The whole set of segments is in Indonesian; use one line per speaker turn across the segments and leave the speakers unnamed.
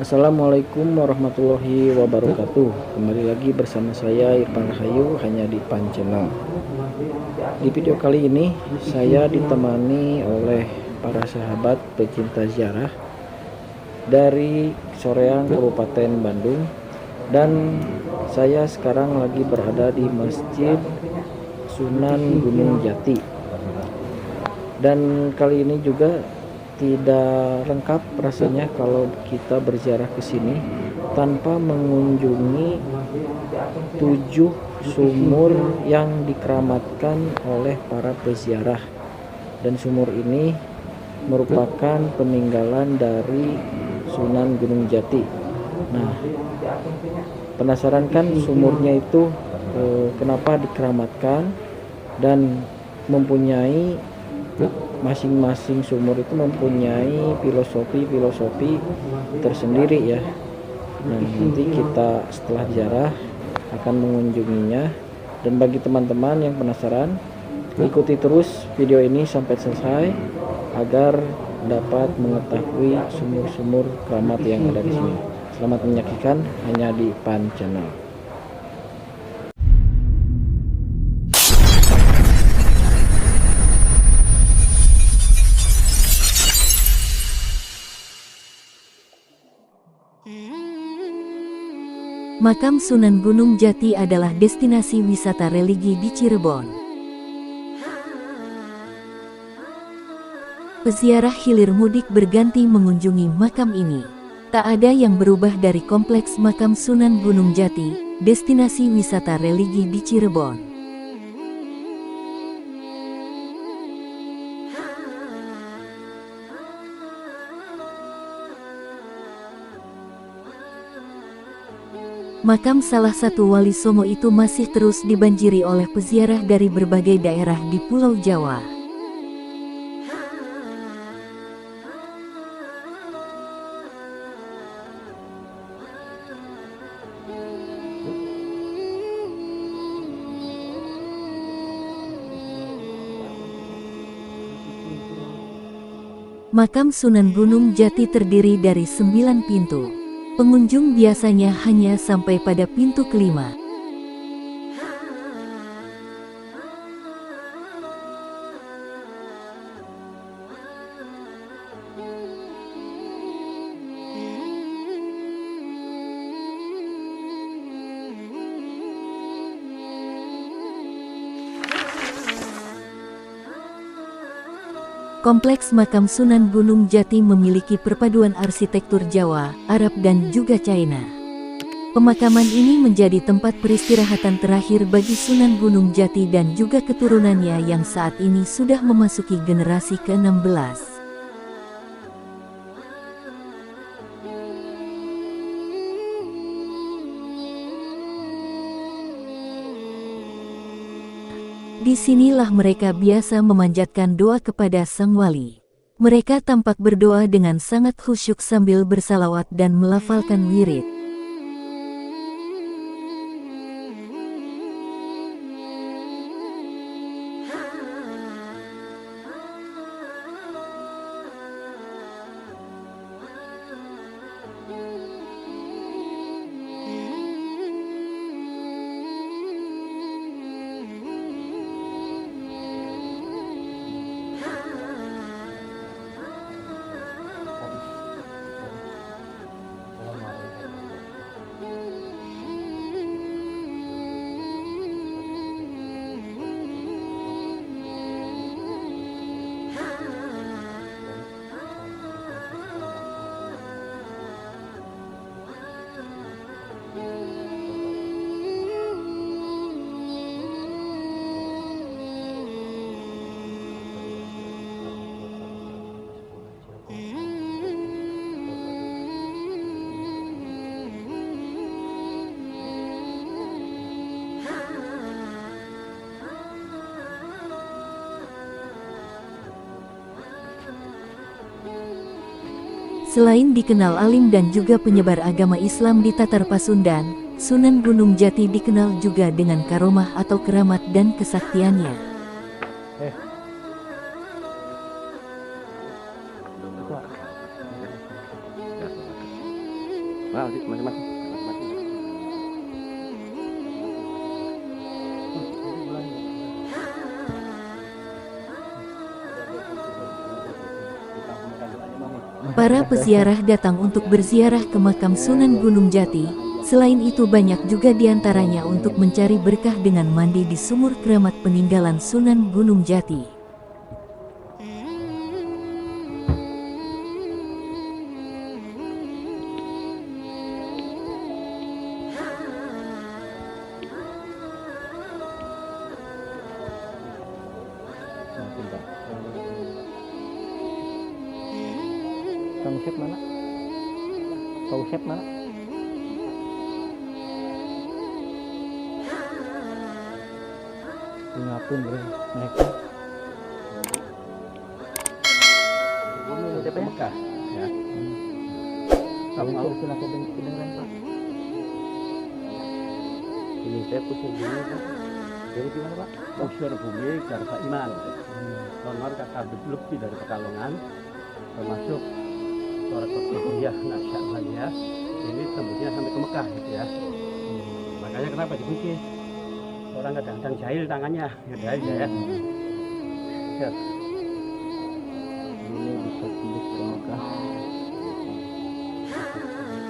Assalamualaikum warahmatullahi wabarakatuh. Kembali lagi bersama saya Irfan Rahayu hanya di Pan Channel. Di video kali ini saya ditemani oleh para sahabat pecinta ziarah dari Soreang Kabupaten Bandung, dan saya sekarang lagi berada di Masjid Sunan Gunung Jati. Dan kali ini juga tidak lengkap rasanya kalau kita berziarah ke sini tanpa mengunjungi 7 sumur yang dikeramatkan oleh para peziarah. Dan sumur ini merupakan peninggalan dari Sunan Gunung Jati. Nah, penasaran kan sumurnya itu kenapa dikeramatkan, dan mempunyai masing-masing sumur itu mempunyai filosofi tersendiri ya. Nah, nanti kita setelah ziarah akan mengunjunginya. Dan bagi teman-teman yang penasaran, ikuti terus video ini sampai selesai agar dapat mengetahui sumur-sumur keramat yang ada di sini. Selamat menyaksikan hanya di Pan Channel.
Makam Sunan Gunung Jati adalah destinasi wisata religi di Cirebon. Peziarah hilir mudik berganti mengunjungi makam ini. Tak ada yang berubah dari kompleks makam Sunan Gunung Jati, destinasi wisata religi di Cirebon. Makam salah satu wali Songo itu masih terus dibanjiri oleh peziarah dari berbagai daerah di Pulau Jawa. Makam Sunan Gunung Jati terdiri dari 9 pintu. Pengunjung biasanya hanya sampai pada pintu kelima. Kompleks makam Sunan Gunung Jati memiliki perpaduan arsitektur Jawa, Arab dan juga China. Pemakaman ini menjadi tempat peristirahatan terakhir bagi Sunan Gunung Jati dan juga keturunannya yang saat ini sudah memasuki generasi ke-16. Disinilah mereka biasa memanjatkan doa kepada Sang Wali. Mereka tampak berdoa dengan sangat khusyuk sambil bersalawat dan melafalkan wirid. Selain dikenal alim dan juga penyebar agama Islam di Tatar Pasundan, Sunan Gunung Jati dikenal juga dengan karomah atau keramat dan kesaktiannya. Para peziarah datang untuk berziarah ke makam Sunan Gunung Jati. Selain itu banyak juga diantaranya untuk mencari berkah dengan mandi di sumur keramat peninggalan Sunan Gunung Jati.
Tauhid mana? Tauhid mana? Ingatun bro, naik.
Ini DP Mekah, ya.
Kalau itu silakan kedengeran Pak.
Ini saya pusing dulu, Pak.
Jadi gimana Pak?
Usir bumi Garba Iman. Honor kakak lebih dari Pekalongan, termasuk Torekot Hijriyah Nasya'Aliyah. Ini tembusnya sampai ke Mekah gitu ya. Makanya kenapa dikunci? Orang kadang-kadang jahil tangannya, gitu aja ya. Ya.
Ini bisa tembus ke Mekah.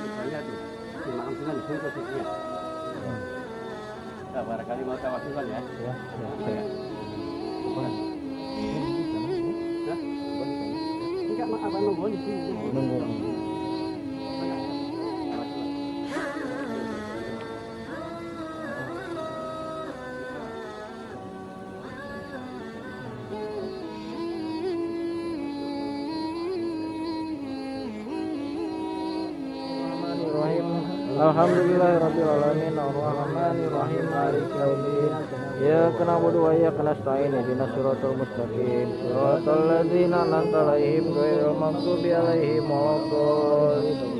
Misalnya tuh, di makam Sunan di sini posisinya. Nah, barangkali mau tawasulan ya.
Ya.
Ya. Enggak, apa nunggu di sini.
Nunggu. Alhamdulillahirabbil alamin arrahmanir rahim maliki yaumiddin iyyaka na'budu wa iyyaka nasta'in ihdinas siratal mustaqim siratal ladzina an'amta 'alaihim ghairil maghdubi 'alaihim waladdallin.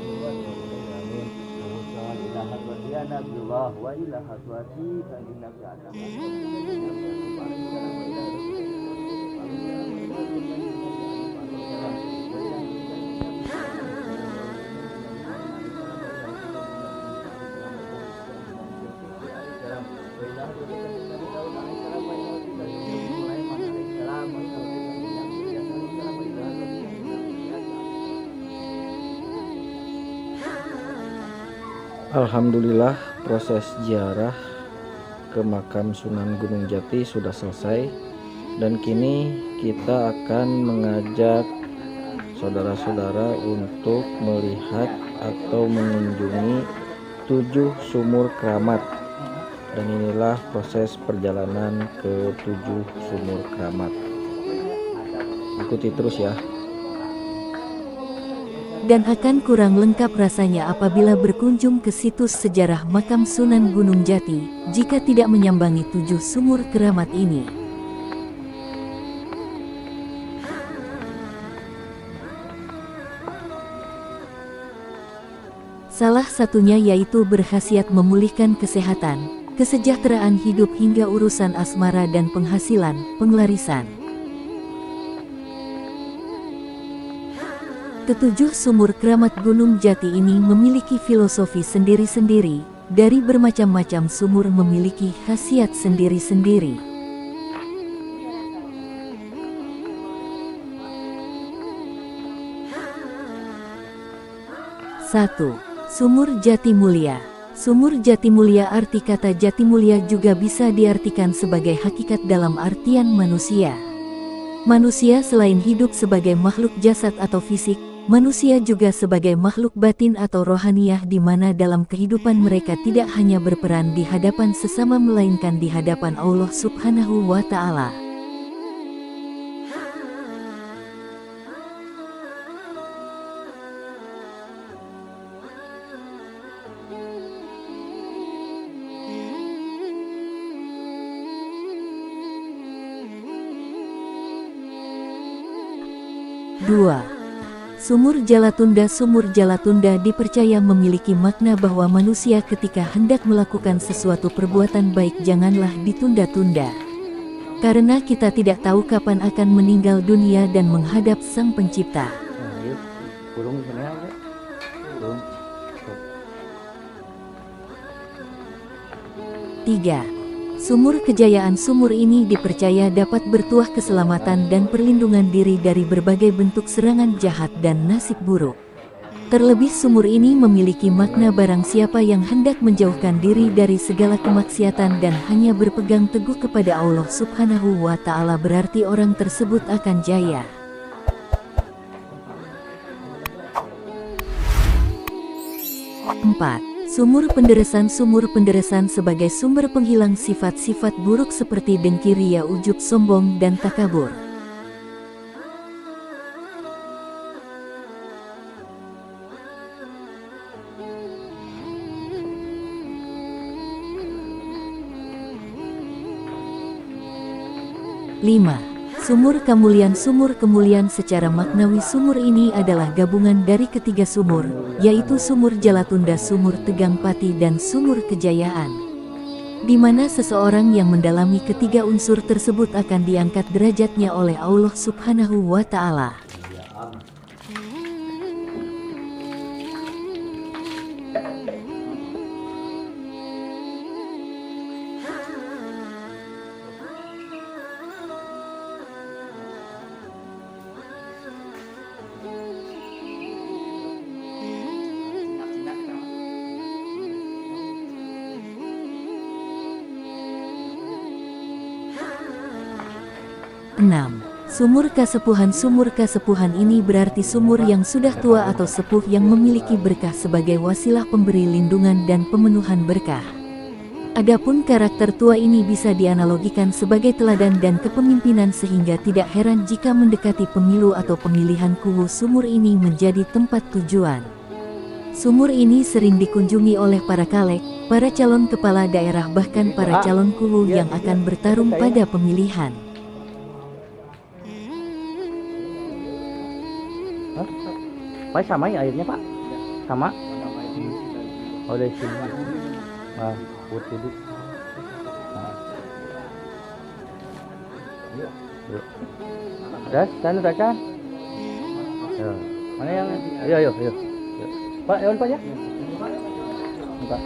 Alhamdulillah, proses ziarah ke makam Sunan Gunung Jati sudah selesai, dan kini kita akan mengajak saudara-saudara untuk melihat atau mengunjungi 7 sumur keramat. Dan inilah proses perjalanan ke 7 sumur keramat. Ikuti terus ya.
Dan akan kurang lengkap rasanya apabila berkunjung ke situs sejarah makam Sunan Gunung Jati, jika tidak menyambangi 7 sumur keramat ini. Salah satunya yaitu berkhasiat memulihkan kesehatan, kesejahteraan hidup hingga urusan asmara dan penghasilan, penglarisan. Ketujuh sumur keramat Gunung Jati ini memiliki filosofi sendiri-sendiri, dari bermacam-macam sumur memiliki khasiat sendiri-sendiri. Satu, Sumur Jati Mulia. Sumur Jati Mulia. Arti kata Jati Mulia juga bisa diartikan sebagai hakikat dalam artian manusia. Manusia selain hidup sebagai makhluk jasad atau fisik, manusia juga sebagai makhluk batin atau rohaniyah, di mana dalam kehidupan mereka tidak hanya berperan di hadapan sesama melainkan di hadapan Allah Subhanahu wa Ta'ala. Dua, Sumur Jalatunda. Sumur Jalatunda dipercaya memiliki makna bahwa manusia ketika hendak melakukan sesuatu perbuatan baik janganlah ditunda-tunda. Karena kita tidak tahu kapan akan meninggal dunia dan menghadap Sang Pencipta. Tiga, Sumur kejayaan. Sumur ini dipercaya dapat bertuah keselamatan dan perlindungan diri dari berbagai bentuk serangan jahat dan nasib buruk. Terlebih sumur ini memiliki makna barang siapa yang hendak menjauhkan diri dari segala kemaksiatan dan hanya berpegang teguh kepada Allah Subhanahu wa Ta'ala, berarti orang tersebut akan jaya. Empat. Sumur penderesan. Sumur penderesan sebagai sumber penghilang sifat-sifat buruk seperti dengki, ria, ujub, sombong, dan takabur. Lima. Sumur kemuliaan. Sumur kemuliaan secara maknawi sumur ini adalah gabungan dari ketiga sumur, yaitu sumur Jalatunda, sumur Tegang Pati, dan sumur kejayaan. Di mana seseorang yang mendalami ketiga unsur tersebut akan diangkat derajatnya oleh Allah Subhanahu wa Ta'ala. Enam. Sumur kasepuhan. Sumur kasepuhan ini berarti sumur yang sudah tua atau sepuh yang memiliki berkah sebagai wasilah pemberi lindungan dan pemenuhan berkah. Adapun karakter tua ini bisa dianalogikan sebagai teladan dan kepemimpinan, sehingga tidak heran jika mendekati pemilu atau pemilihan kubu sumur ini menjadi tempat tujuan. Sumur ini sering dikunjungi oleh para caleg, para calon kepala daerah, bahkan para calon kubu yang akan bertarung pada pemilihan.
Pak, sama ya airnya, Pak? Sama? Oh, dari sini. Wah, putih dulu. Yuk. Das, sana kan? Ya. Mana yang? Ayo. Pak, ya, Pak ya. Pak.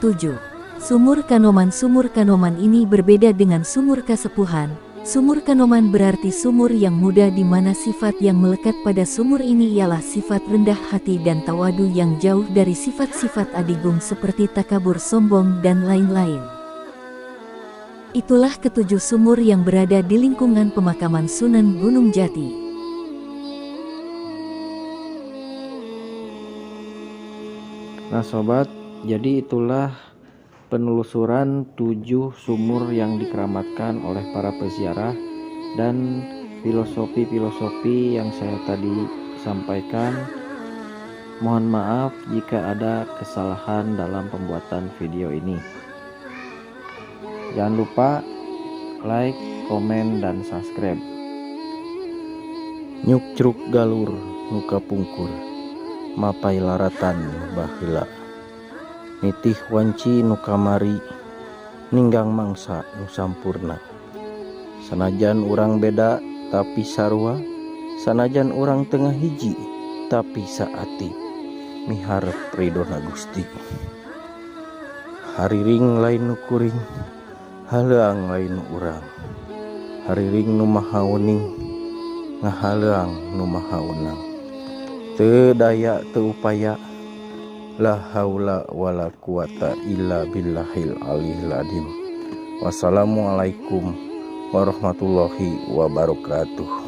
7. Sumur Kanoman. Sumur Kanoman ini berbeda dengan sumur kasepuhan. Sumur Kanoman berarti sumur yang muda, di mana sifat yang melekat pada sumur ini ialah sifat rendah hati dan tawadu yang jauh dari sifat-sifat adigung seperti takabur, sombong, dan lain-lain. Itulah ketujuh sumur yang berada di lingkungan pemakaman Sunan Gunung Jati.
Nah sobat, jadi itulah penelusuran 7 sumur yang dikeramatkan oleh para peziarah dan filosofi-filosofi yang saya tadi sampaikan. Mohon maaf jika ada kesalahan dalam pembuatan video ini. Jangan lupa like, komen, dan subscribe. Nyuk ceruk galur nuka pungkur, mapai laratan baheula. Nitih wanci nu kamari, ninggang mangsa nu sampurna. Sanajan urang beda tapi sarua, sanajan urang tengah hiji tapi saati, miharep ridona Gusti. Hariring lain nu kuring, haleang lain nu urang. Hariring nu maha uning, ngahaleang nu maha unang. Teu daya teu upaya, la haula wala quwata illa billahil aliyil azim. Wassalamualaikum warahmatullahi wabarakatuh.